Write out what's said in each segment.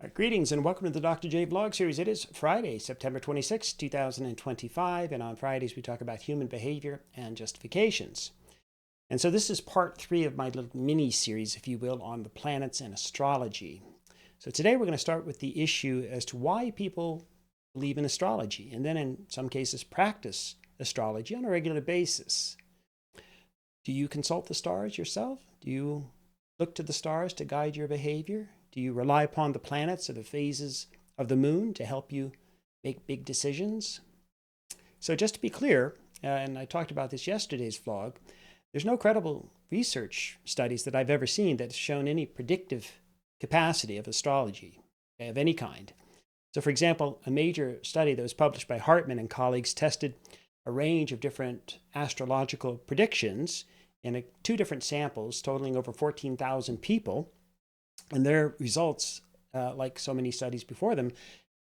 Greetings and welcome to the Dr. J Vlog Series. It is Friday, September 26, 2025, and on Fridays we talk about human behavior and justifications. And so this is part 3 of my little mini-series, if you will, on the planets and astrology. So today we're going to start with the issue as to why people believe in astrology, and then in some cases practice astrology on a regular basis. Do you consult the stars yourself? Do you look to the stars to guide your behavior? Do you rely upon the planets or the phases of the moon to help you make big decisions? So just to be clear, and I talked about this yesterday's vlog, there's no credible research studies that I've ever seen that have shown any predictive capacity of astrology of any kind. So for example, a major study that was published by Hartman and colleagues tested a range of different astrological predictions in 2 different samples totaling over 14,000 people. And their results, like so many studies before them,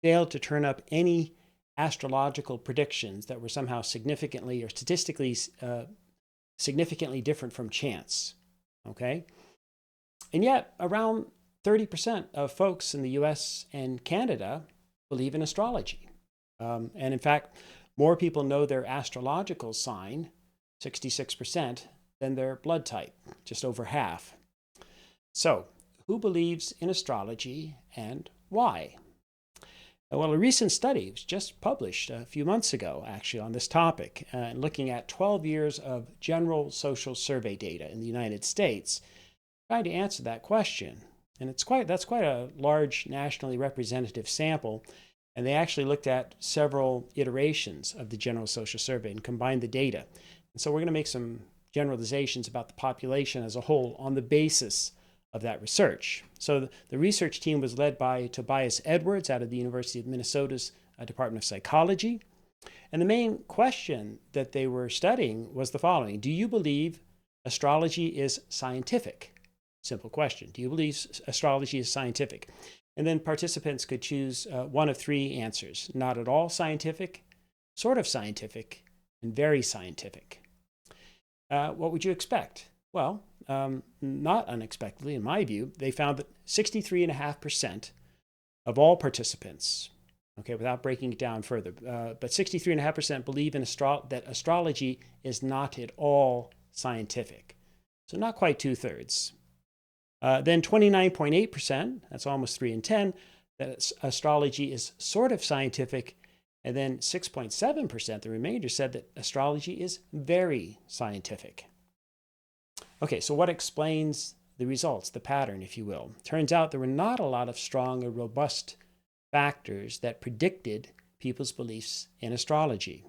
failed to turn up any astrological predictions that were somehow significantly or statistically significantly different from chance. Okay? And yet, around 30% of folks in the US and Canada believe in astrology. And in fact, more people know their astrological sign, 66%, than their blood type, just over half. So, who believes in astrology and why? Well, a recent study was just published a few months ago, actually, on this topic, looking at 12 years of general social survey data in the United States, trying to answer that question. And that's quite a large nationally representative sample, and they actually looked at several iterations of the general social survey and combined the data. And so we're going to make some generalizations about the population as a whole on the basis of that research. So the research team was led by Tobias Edwards out of the University of Minnesota's Department of Psychology. And the main question that they were studying was the following: do you believe astrology is scientific? Simple question. Do you believe astrology is scientific? And then participants could choose one of 3 answers: not at all scientific, sort of scientific, and very scientific. What would you expect? Well, not unexpectedly, in my view, they found that 63.5% of all participants, okay, without breaking it down further, but 63.5% believe in that astrology is not at all scientific. So not quite 2/3. Then 29.8%, that's almost 3 in 10, that astrology is sort of scientific. And then 6.7%, the remainder, said that astrology is very scientific. Okay, so what explains the results, the pattern, if you will? Turns out there were not a lot of strong or robust factors that predicted people's beliefs in astrology.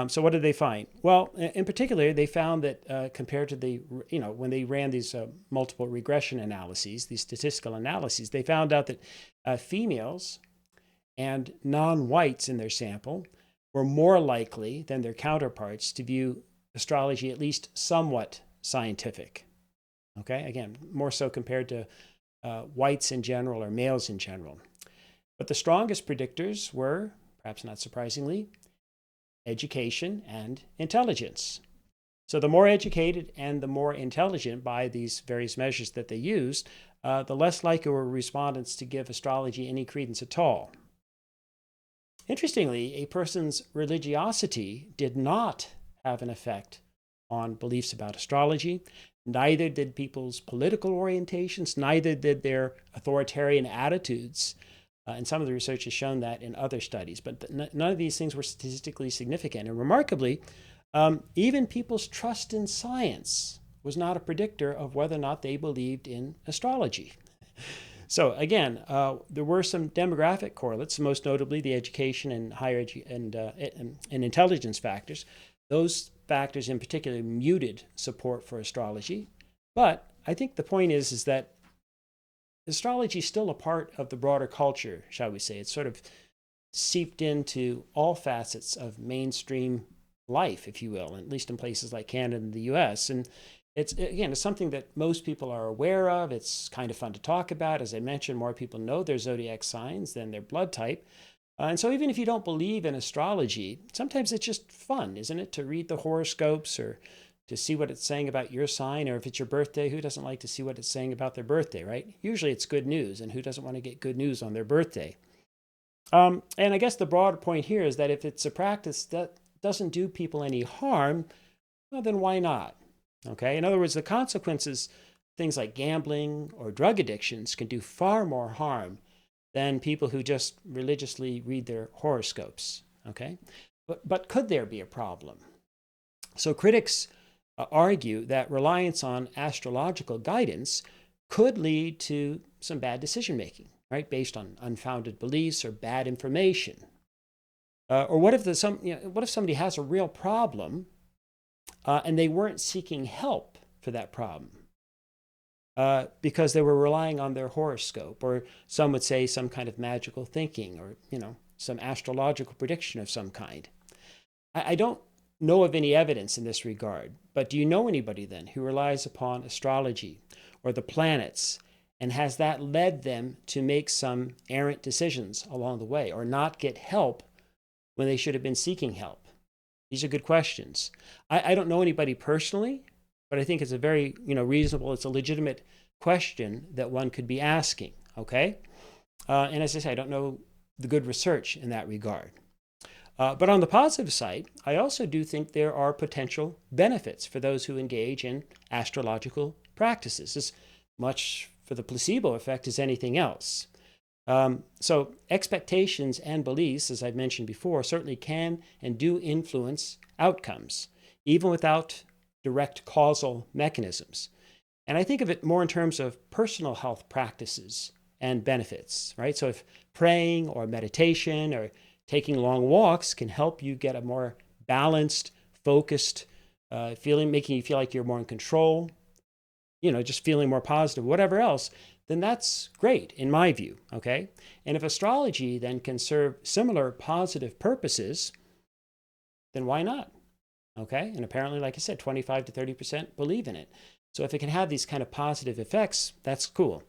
So what did they find? Well, in particular, they found that compared to when they ran these multiple regression analyses, these statistical analyses, they found out that females and non-whites in their sample were more likely than their counterparts to view astrology at least somewhat scientific. Okay, again, more so compared to whites in general or males in general. But the strongest predictors were, perhaps not surprisingly, education and intelligence. So the more educated and the more intelligent by these various measures that they used, the less likely were respondents to give astrology any credence at all. Interestingly, a person's religiosity did not have an effect on beliefs about astrology. Neither did people's political orientations, neither did their authoritarian attitudes. And some of the research has shown that in other studies, but none of these things were statistically significant. And remarkably, even people's trust in science was not a predictor of whether or not they believed in astrology. So again, there were some demographic correlates, most notably the education and higher and intelligence factors. Those factors in particular muted support for astrology. But I think the point is that astrology is still a part of the broader culture, shall we say. It's sort of seeped into all facets of mainstream life, if you will, at least in places like Canada and the US. And it's something that most people are aware of. It's kind of fun to talk about. As I mentioned, more people know their zodiac signs than their blood type. And so even if you don't believe in astrology, sometimes it's just fun, isn't it, to read the horoscopes or to see what it's saying about your sign, or if it's your birthday, who doesn't like to see what it's saying about their birthday, right? Usually it's good news, and who doesn't want to get good news on their birthday? And I guess the broader point here is that if it's a practice that doesn't do people any harm, well, then why not? Okay. In other words, the consequences, things like gambling or drug addictions, can do far more harm than people who just religiously read their horoscopes. Okay. But could there be a problem? So critics argue that reliance on astrological guidance could lead to some bad decision making, right, based on unfounded beliefs or bad information. Or what if what if somebody has a real problem and they weren't seeking help for that problem because they were relying on their horoscope, or some would say some kind of magical thinking, or some astrological prediction of some kind? I don't know of any evidence in this regard, but do you know anybody then who relies upon astrology or the planets, and has that led them to make some errant decisions along the way, or not get help when they should have been seeking help? These are good questions. I don't know anybody personally, but I think it's a very reasonable, it's a legitimate question that one could be asking, okay? And as I say, I don't know the good research in that regard. But on the positive side, I also do think there are potential benefits for those who engage in astrological practices, as much for the placebo effect as anything else. So expectations and beliefs, as I've mentioned before, certainly can and do influence outcomes, even without direct causal mechanisms. And I think of it more in terms of personal health practices and benefits, right? So if praying or meditation or taking long walks can help you get a more balanced, focused feeling, making you feel like you're more in control, just feeling more positive, whatever else, then that's great in my view, okay? And if astrology then can serve similar positive purposes, then why not? Okay? And apparently, like I said, 25 to 30% believe in it. So if it can have these kind of positive effects, that's cool.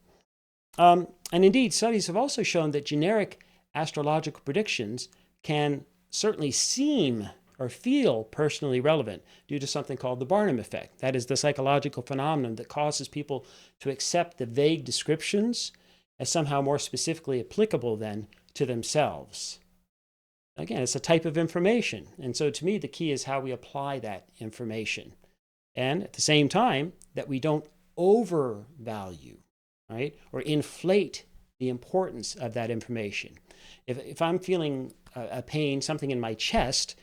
And indeed, studies have also shown that generic astrological predictions can certainly seem or feel personally relevant due to something called the Barnum effect. That is the psychological phenomenon that causes people to accept the vague descriptions as somehow more specifically applicable then to themselves. Again, it's a type of information. And so to me, the key is how we apply that information. And at the same time, that we don't overvalue, right, or inflate the importance of that information. If I'm feeling a pain, something in my chest,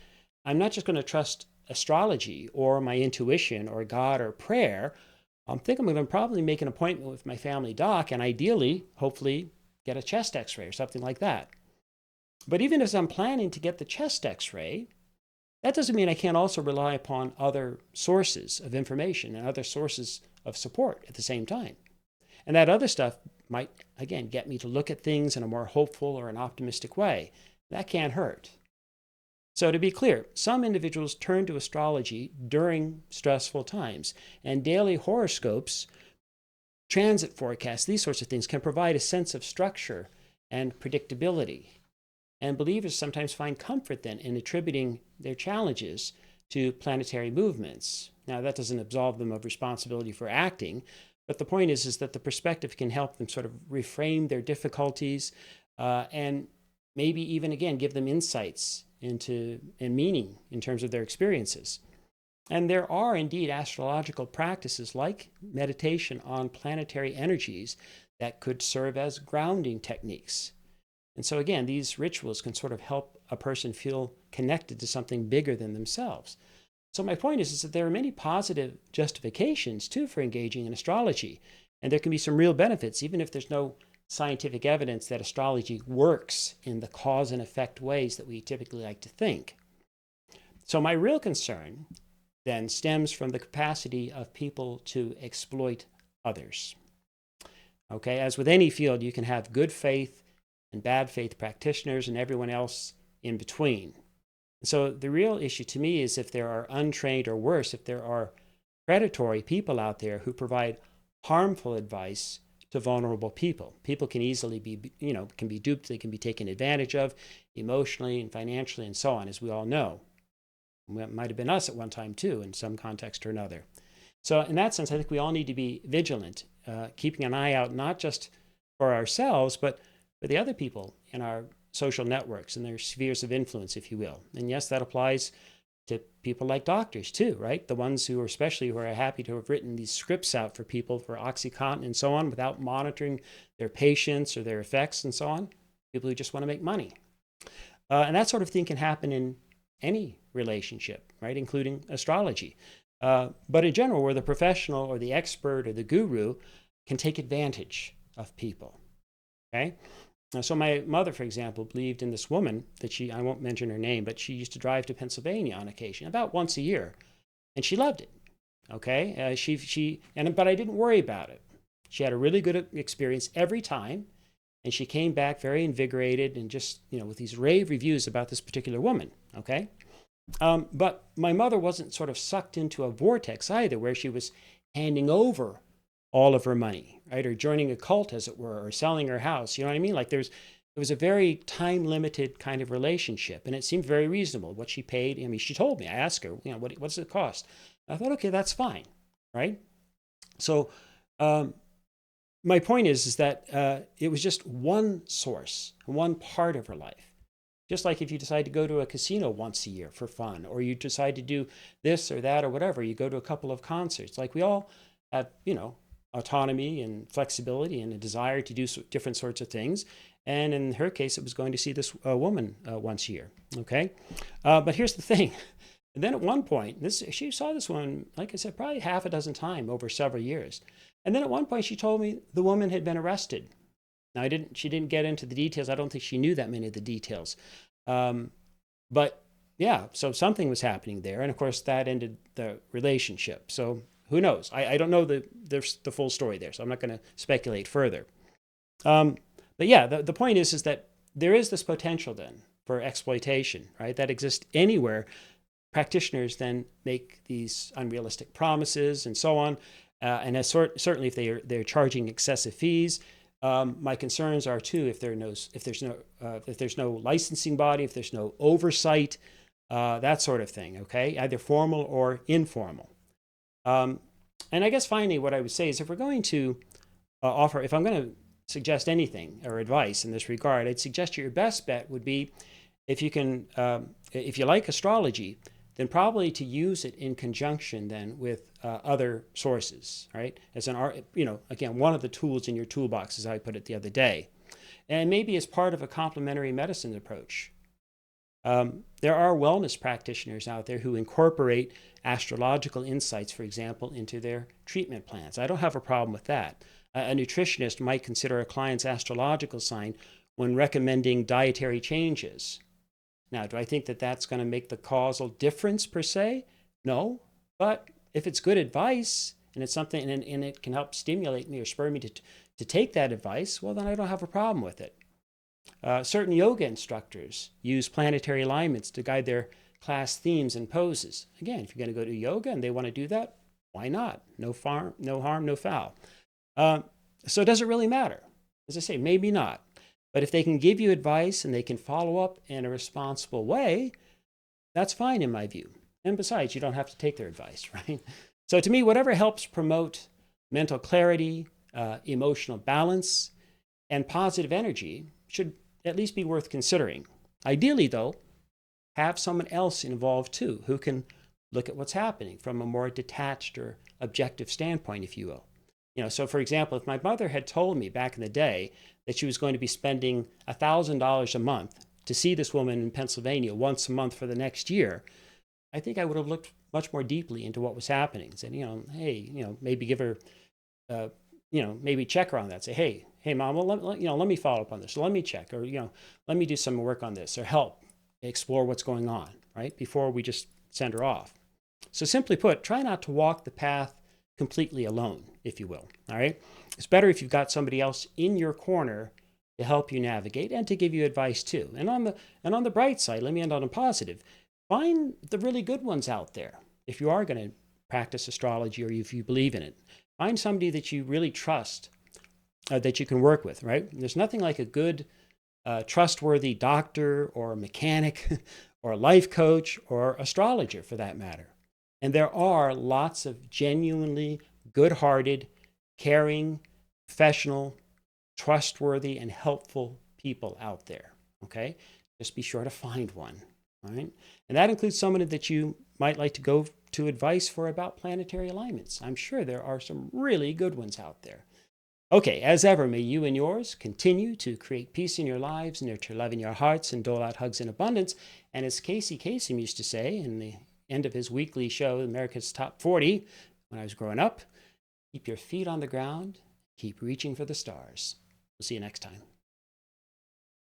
I'm not just going to trust astrology or my intuition or God or prayer. I think I'm going to probably make an appointment with my family doc and ideally, hopefully, get a chest x-ray or something like that. But even as I'm planning to get the chest x-ray, that doesn't mean I can't also rely upon other sources of information and other sources of support at the same time. And that other stuff might, again, get me to look at things in a more hopeful or an optimistic way. That can't hurt. So to be clear, some individuals turn to astrology during stressful times, and daily horoscopes, transit forecasts, these sorts of things can provide a sense of structure and predictability. And believers sometimes find comfort then in attributing their challenges to planetary movements. Now, that doesn't absolve them of responsibility for acting, but the point is that the perspective can help them sort of reframe their difficulties and maybe even, again, give them insights into and meaning in terms of their experiences. And there are indeed astrological practices like meditation on planetary energies that could serve as grounding techniques. And so again, these rituals can sort of help a person feel connected to something bigger than themselves. So my point is that there are many positive justifications too for engaging in astrology. And there can be some real benefits, even if there's no scientific evidence that astrology works in the cause and effect ways that we typically like to think. So my real concern then stems from the capacity of people to exploit others. Okay, as with any field, you can have good faith and bad faith practitioners and everyone else in between. So the real issue to me is if there are untrained, or worse, if there are predatory people out there who provide harmful advice to vulnerable people. People can easily be, can be duped, they can be taken advantage of emotionally and financially and so on, as we all know. It might have been us at one time too, in some context or another. So in that sense, I think we all need to be vigilant, keeping an eye out, not just for ourselves, but for the other people in our social networks and their spheres of influence, if you will. And yes, that applies to people like doctors too, right? The ones who are especially who are happy to have written these scripts out for people for OxyContin and so on without monitoring their patients or their effects and so on. People who just want to make money. And that sort of thing can happen in any relationship, right? Including astrology. But in general, where the professional or the expert or the guru can take advantage of people, okay? So my mother, for example, believed in this woman that I won't mention her name, but she used to drive to Pennsylvania on occasion, about once a year, and she loved it, okay? But I didn't worry about it. She had a really good experience every time, and she came back very invigorated and just, with these rave reviews about this particular woman, okay? But my mother wasn't sort of sucked into a vortex either, where she was handing over all of her money, right? Or joining a cult, as it were, or selling her house. You know what I mean? Like it was a very time-limited kind of relationship, and it seemed very reasonable what she paid. I mean, she told me. I asked her, what's it cost? And I thought, okay, that's fine, right? So my point is that it was just one source, one part of her life. Just like if you decide to go to a casino once a year for fun, or you decide to do this or that or whatever, you go to a couple of concerts. Like we all have, autonomy and flexibility and a desire to do different sorts of things. And in her case, it was going to see this woman once a year. Okay. But here's the thing. And then at one point, she saw this woman, like I said, probably half a dozen times over several years. And then at one point, she told me the woman had been arrested. Now, she didn't get into the details. I don't think she knew that many of the details. But yeah, so something was happening there. And of course, that ended the relationship. So who knows? I don't know the full story there, so I'm not going to speculate further. But yeah, the point is that there is this potential then for exploitation, right? That exists anywhere. Practitioners then make these unrealistic promises and so on. And certainly if they're charging excessive fees. My concerns are too if there's no licensing body, if there's no oversight, that sort of thing. Okay, either formal or informal. And I guess finally, what I would say is if we're going to if I'm going to suggest anything or advice in this regard, I'd suggest your best bet would be if you like astrology, then probably to use it in conjunction then with other sources, right? As again, one of the tools in your toolbox, as I put it the other day, and maybe as part of a complementary medicine approach. There are wellness practitioners out there who incorporate astrological insights, for example, into their treatment plans. I don't have a problem with that. A nutritionist might consider a client's astrological sign when recommending dietary changes. Now, do I think that that's going to make the causal difference per se? No. But if it's good advice and it's something and it can help stimulate me or spur me to take that advice, well, then I don't have a problem with it. Certain yoga instructors use planetary alignments to guide their class themes and poses. Again, if you're going to go to yoga and they want to do that, why not? No harm, no foul. So does it really matter? As I say, maybe not. But if they can give you advice and they can follow up in a responsible way, that's fine in my view. And besides, you don't have to take their advice, right? So to me, whatever helps promote mental clarity, emotional balance, and positive energy should at least be worth considering. Ideally, though, have someone else involved too who can look at what's happening from a more detached or objective standpoint, if you will. So for example, if my mother had told me back in the day that she was going to be spending $1,000 a month to see this woman in Pennsylvania once a month for the next year, I think I would have looked much more deeply into what was happening. Said, hey, maybe give her, maybe check her on that. Say, hey, Mom, well, let me follow up on this. Let me check, or let me do some work on this, or help explore what's going on, right? Before we just send her off. So simply put, try not to walk the path completely alone, if you will. All right. It's better if you've got somebody else in your corner to help you navigate and to give you advice too. And on the bright side, let me end on a positive. Find the really good ones out there. If you are going to practice astrology or if you believe in it, find somebody that you really trust, that you can work with, right? There's nothing like a good, trustworthy doctor or mechanic or a life coach or astrologer for that matter. And there are lots of genuinely good-hearted, caring, professional, trustworthy, and helpful people out there, okay? Just be sure to find one, all right? And that includes someone that you might like to go to advice for about planetary alignments. I'm sure there are some really good ones out there. Okay, as ever, may you and yours continue to create peace in your lives, nurture love in your hearts, and dole out hugs in abundance. And as Casey Kasem used to say in the end of his weekly show, America's Top 40, when I was growing up, keep your feet on the ground, keep reaching for the stars. We'll see you next time.